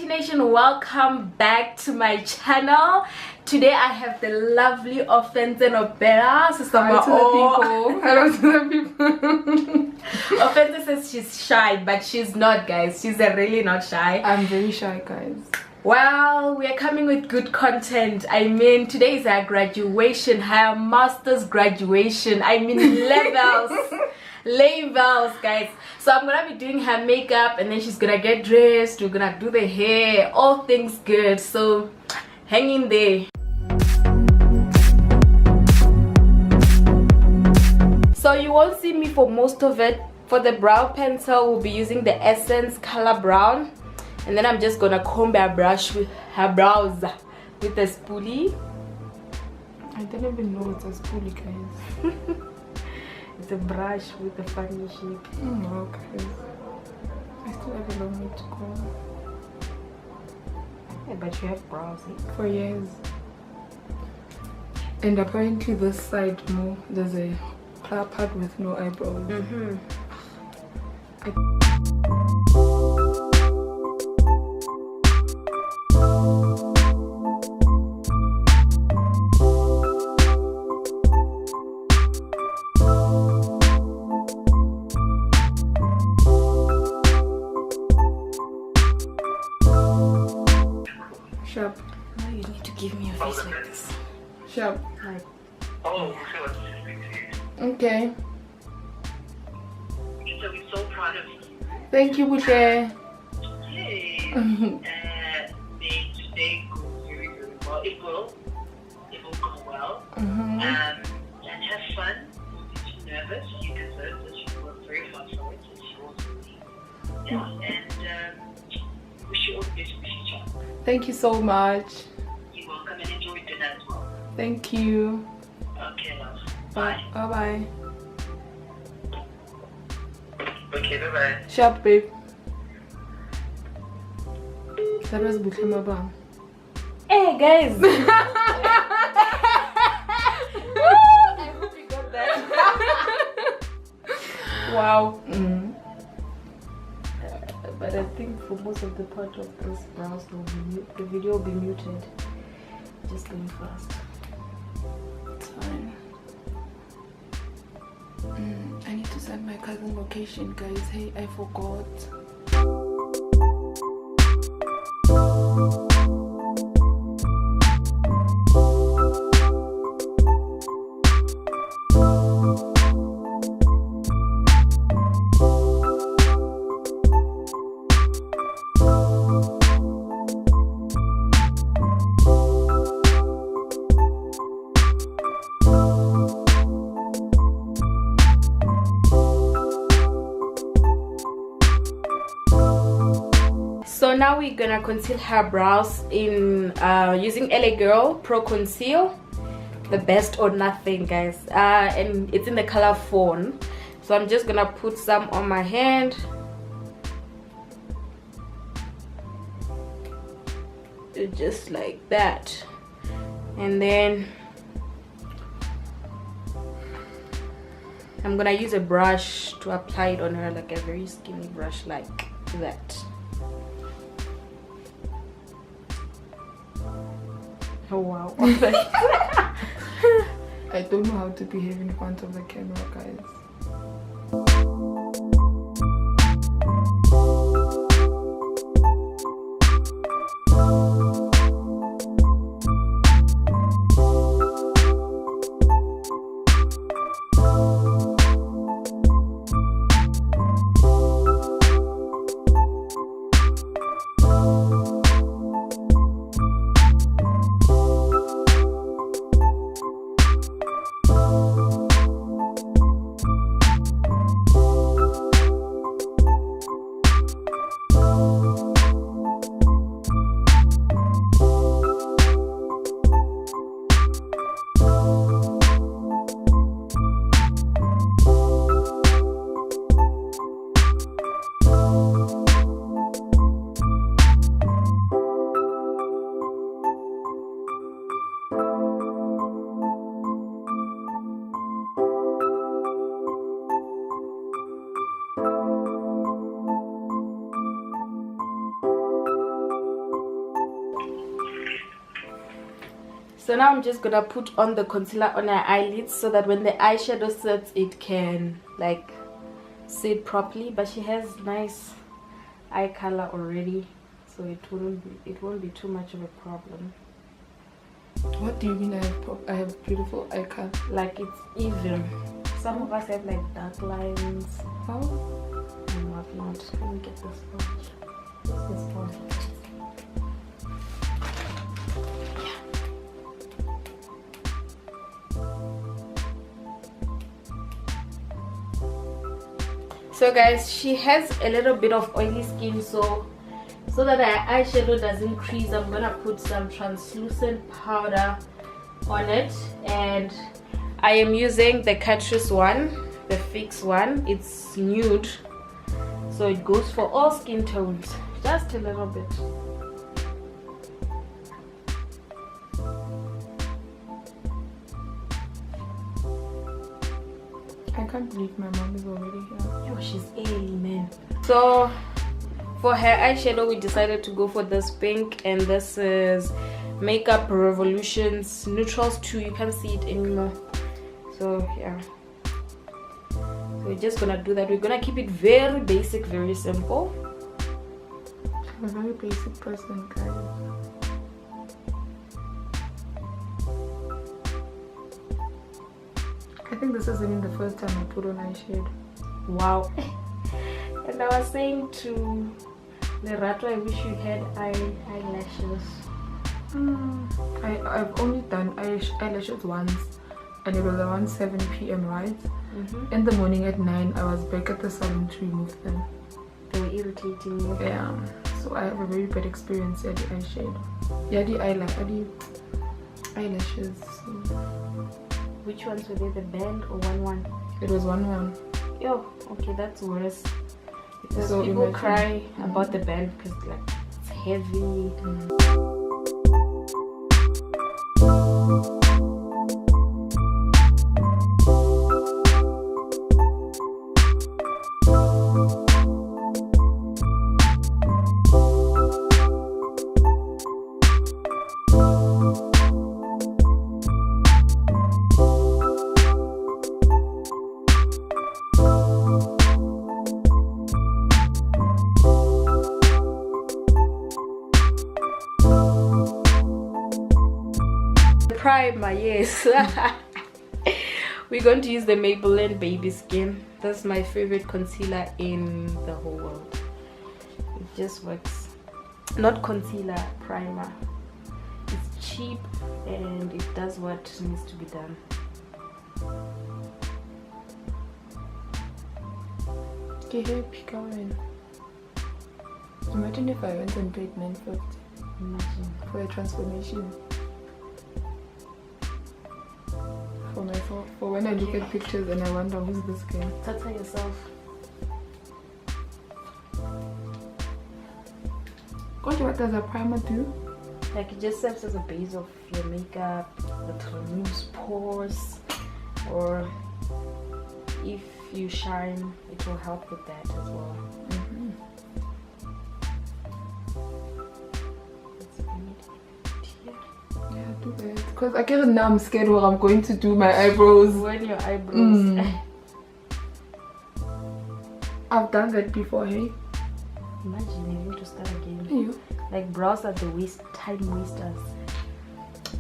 Nation, welcome back to my channel. Today I have the lovely NOBELA. Hello to the people. Hello to the people. Offense says she's shy, but she's not, guys. She's really not shy. I'm very shy, guys. Well, we are coming with good content. I mean, today is our graduation, her master's graduation. I mean, levels, guys. So I'm gonna be doing her makeup, and then she's gonna get dressed. We're gonna do the hair, all things good. So hang in there. So you won't see me for most of it. For the brow pencil, we'll be using the Essence color brown, and then I'm just gonna comb her brush with her brows with a spoolie. I didn't even know it's a spoolie, guys. It's a brush with a funny shape. Okay. I still have a long way to go. Yeah, but you have brows, eh? For years. And apparently this side more, there's a part with no eyebrows. Sharp. No, you need to give me a face like this. Sharp. Like, Oh, so it's just to you. Okay. So we're so proud of you. Thank you, Buche. Yay. May today go very, very well. It will. It will go well. And have fun. Don't be too nervous. You deserve this. You work very hard for it. It's yours to be. Yeah. And wish you all the best for the future. Thank you so much. You're welcome, and enjoy dinner as well. Thank you. Okay, love. Bye. Bye. Okay, bye-bye. Sharp, babe. That was Buklema Bang. hey guys! I hope you got that. Wow. But I think for most of the part of this brows, the video will be muted. Just going fast. It's fine. I need to send my cousin location, guys. Hey, I forgot. So now we're gonna conceal her brows in using LA Girl Pro Conceal, the best or nothing, guys. And it's in the color Fawn. So I'm just gonna put some on my hand. Just like that. And then I'm gonna use a brush to apply it on her, like a very skinny brush like that. Oh wow. I don't know how to behave in front of the camera, guys. So now I'm just gonna put on the concealer on her eyelids so that when the eyeshadow sets, it can like sit properly. But she has nice eye color already, so it won't be too much of a problem. What do you mean I have beautiful eye color? Like it's even. Some of us have like dark lines. How? And whatnot. Let me get this sponge. What's this sponge? So guys, she has a little bit of oily skin, so that her eyeshadow doesn't crease, I'm gonna put some translucent powder on it, and I am using the Catrice one, the fix one. It's nude, so it goes for all skin tones, just a little bit. I can't believe my mom is already here. Yo, she's early, man. So for her eyeshadow, we decided to go for this pink, and this is Makeup Revolution's Neutrals 2. You can't see it anymore. So yeah, so we're just gonna do that. We're gonna keep it very basic, very simple. I'm a very basic person, guys. I think this isn't even the first time I put on eyeshadow. Wow. And I was saying to Lerato, I wish you had eyelashes. I've only done eyelashes once, and it was around 7 p.m. right? In the morning at 9, I was back at the salon to remove them. They were irritating you. Yeah, so I have a very bad experience at the eyeshadow. Yeah, the eyelashes. So. Which ones were they, the band or 1-1? It was 1-1. Yo, okay, that's worse. Because So people imagine. cry about the band because like it's heavy. Primer, yes. We're going to use the Maybelline Baby Skin. That's my favorite concealer in the whole world. It just works. Not concealer, primer. It's cheap and it does what needs to be done. Okay, here, Pikawen. Imagine if I went and paid $950 Imagine. for a transformation. For myself, for when I look at pictures and I wonder who's this guy. Tata yourself. What does a primer do? Like it just serves as a base of your makeup. It removes pores, or if you shine, it will help with that as well. Yeah, do that. Because I get now I'm scared when I'm going to do my eyebrows. When your eyebrows. I've done that before, hey? Imagine having to start again. You. Like brows are the time wasters.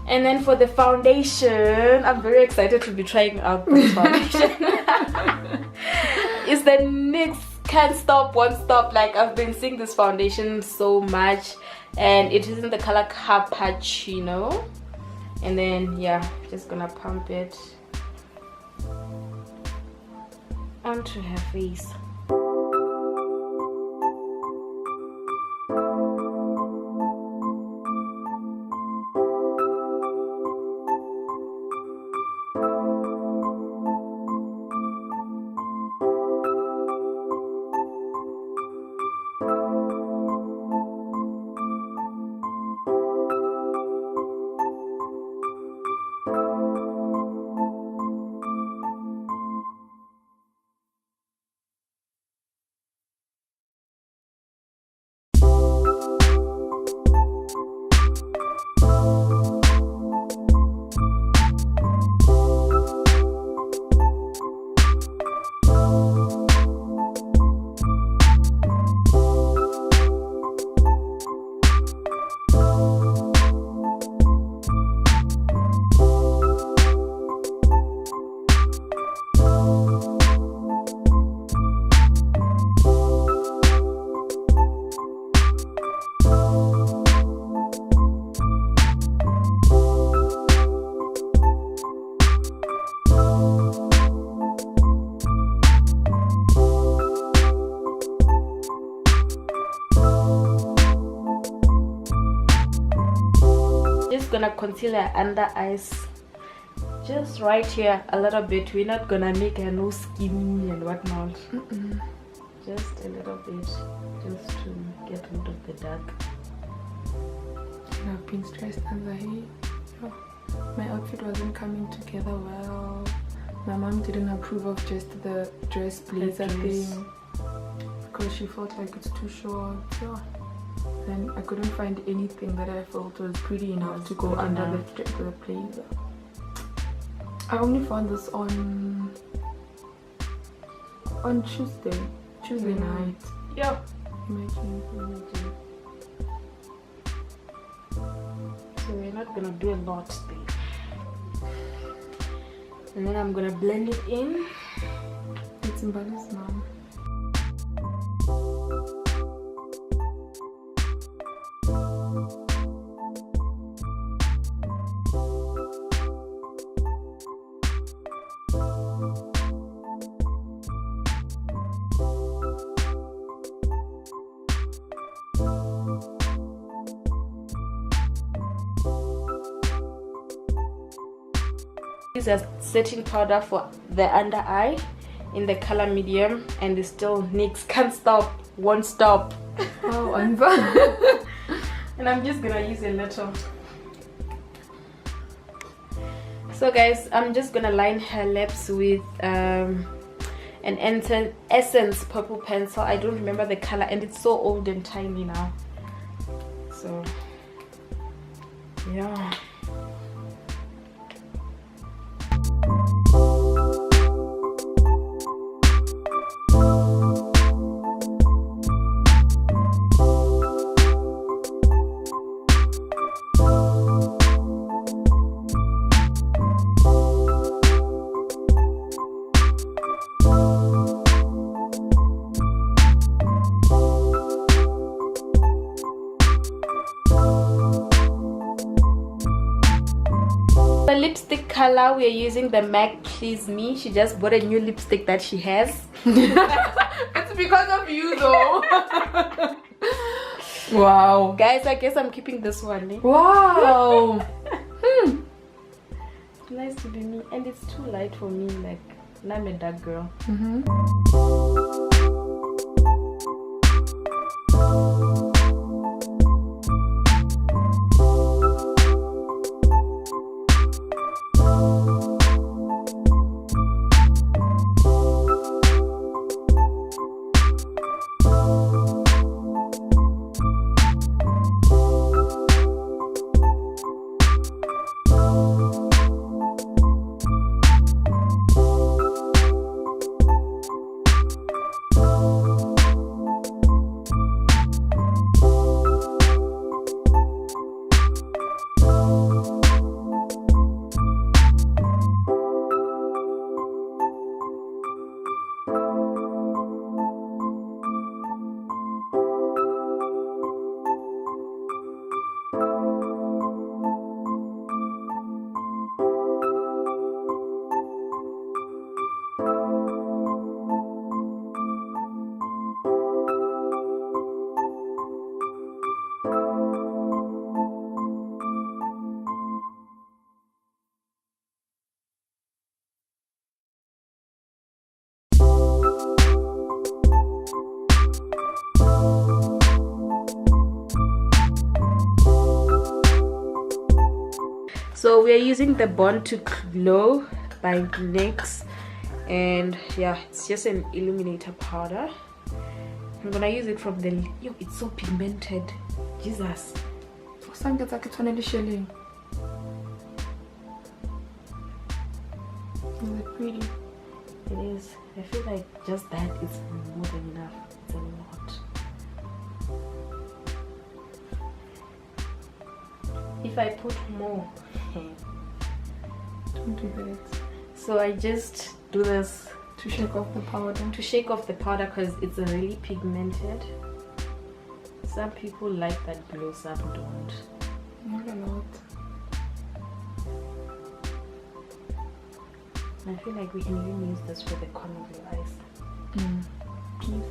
And then for the foundation, I'm very excited to be trying out this foundation. It's the NYX Can't Stop, Won't Stop. Like I've been seeing this foundation so much, and it is in the color Cappuccino. And then yeah, just gonna pump it onto her face. just gonna conceal her under eyes, just right here a little bit. We're not gonna make her nose skinny and whatnot. Just a little bit, just to get rid of the dark. I've been stressed under here. My outfit wasn't coming together well. My mom didn't approve of just the dress blazer thing because she felt like it's too short. Yeah. And I couldn't find anything that I felt was pretty enough to go under the blazer. I only found this on Tuesday night. Yeah. Imagine. So we're not gonna do a lot today. And then I'm gonna blend it in. It's embarrassing, mom. Use a setting powder for the under eye in the color medium, and it still NYX can't stop, won't stop. Oh, ANZA. And I'm just gonna use a little. So guys, I'm just gonna line her lips with an Essence purple pencil. I don't remember the color, and it's so old and tiny now. So yeah. The lipstick color, we're using the MAC Please Me. She just bought a new lipstick that she has. It's because of you though. Wow. Guys, I guess I'm keeping this one. Eh? Wow. It's nice to be me, and it's too light for me. Like, I'm a dark girl. So we're using the Born to Glow by NYX, and yeah, it's just an illuminator powder. I'm gonna use it from the it's so pigmented, Jesus. Some gets like a tonally shelling. Is it pretty? It is. I feel like just that is more than enough. It's a lot. If I put more, don't do that. So I just do this to shake off the powder. To shake off the powder, because it's really pigmented. Some people like that glow, some don't. Not a lot. I feel like we can even use this for the corner of your eyes. Please.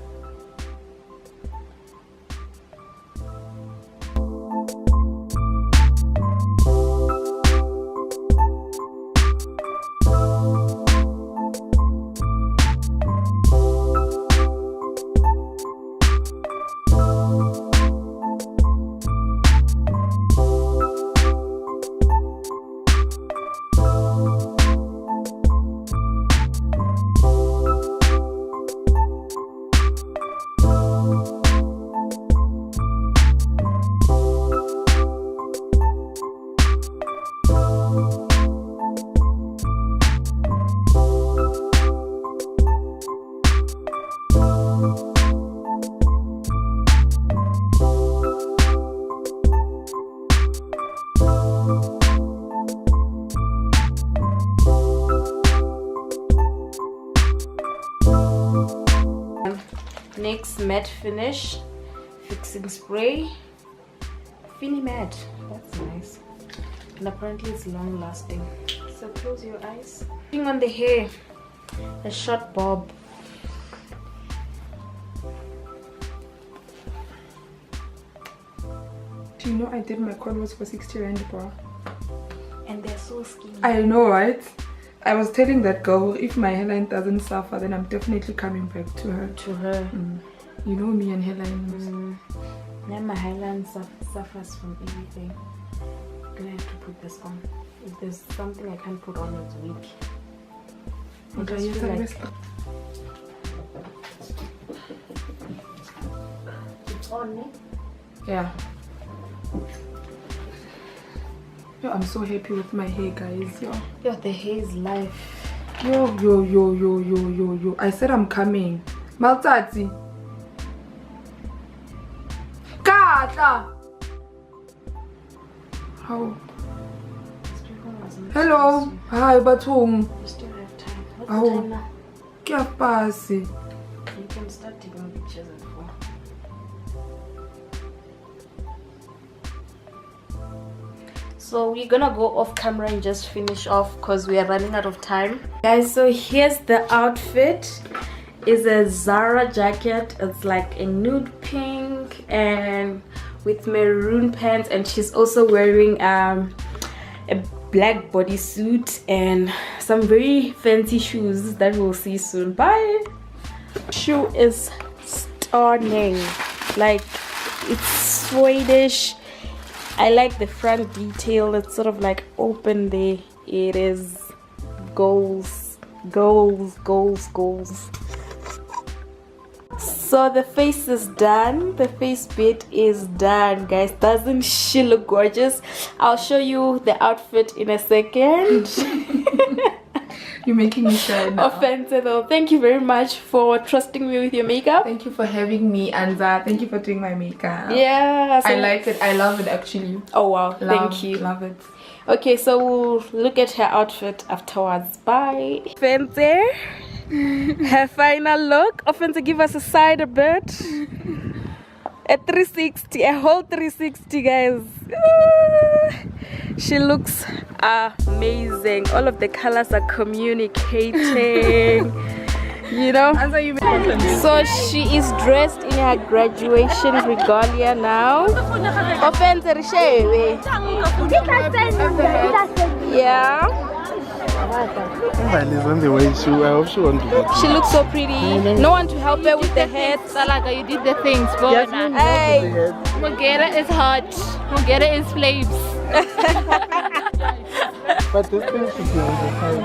matte finish fixing spray. Fini matte, that's nice, and apparently it's long lasting. So close your eyes. Putting on the hair, a short bob. Do you know I did my converse for 60 rand, bro? And they're so skinny. I know, right? I was telling that girl, if my hairline doesn't suffer, then I'm definitely coming back to her. You know me and hairline. Now my hairline suffers from everything. I'm gonna have to put this on. If there's something I can't put on, it's weak. I just feel like it's on, eh? Yeah. Yo, I'm so happy with my hair, guys. Yo, the hair is life. Yo. I said I'm coming. Maltati. Kata. How? Hello. Hi, Batung. You still have time. What's Oh. the time now? Kya pasi? You can start taking pictures at 4. So we're gonna go off camera and just finish off because we are running out of time, guys. So here's the outfit. It's a Zara jacket. It's like a nude pink and with maroon pants, and she's also wearing a black bodysuit and some very fancy shoes that we'll see soon. Bye. Shoe is stunning, like it's Swedish. I like the front detail. It's sort of like open there. It is goals. So the face is done. The face bit is done, guys. Doesn't she look gorgeous? I'll show you the outfit in a second. You're making me shy now. Offensive though. Thank you very much for trusting me with your makeup. Thank you for having me, Anza. Thank you for doing my makeup. Yeah, so I like it. I love it actually. oh wow, thank you. Love it. Okay, so we'll look at her outfit afterwards. Bye. Fancy. Her final look. Offensive, give us a side a bit. A 360, a whole 360, guys. She looks amazing. All of the colors are communicating. You know. So she is dressed in her graduation regalia now. Offensive, yeah. She looks so pretty. No one to help her with the hair. Salaga, you did the things, but Hey. Mugera is hot. Mugera is flames. But this thing should be on the side.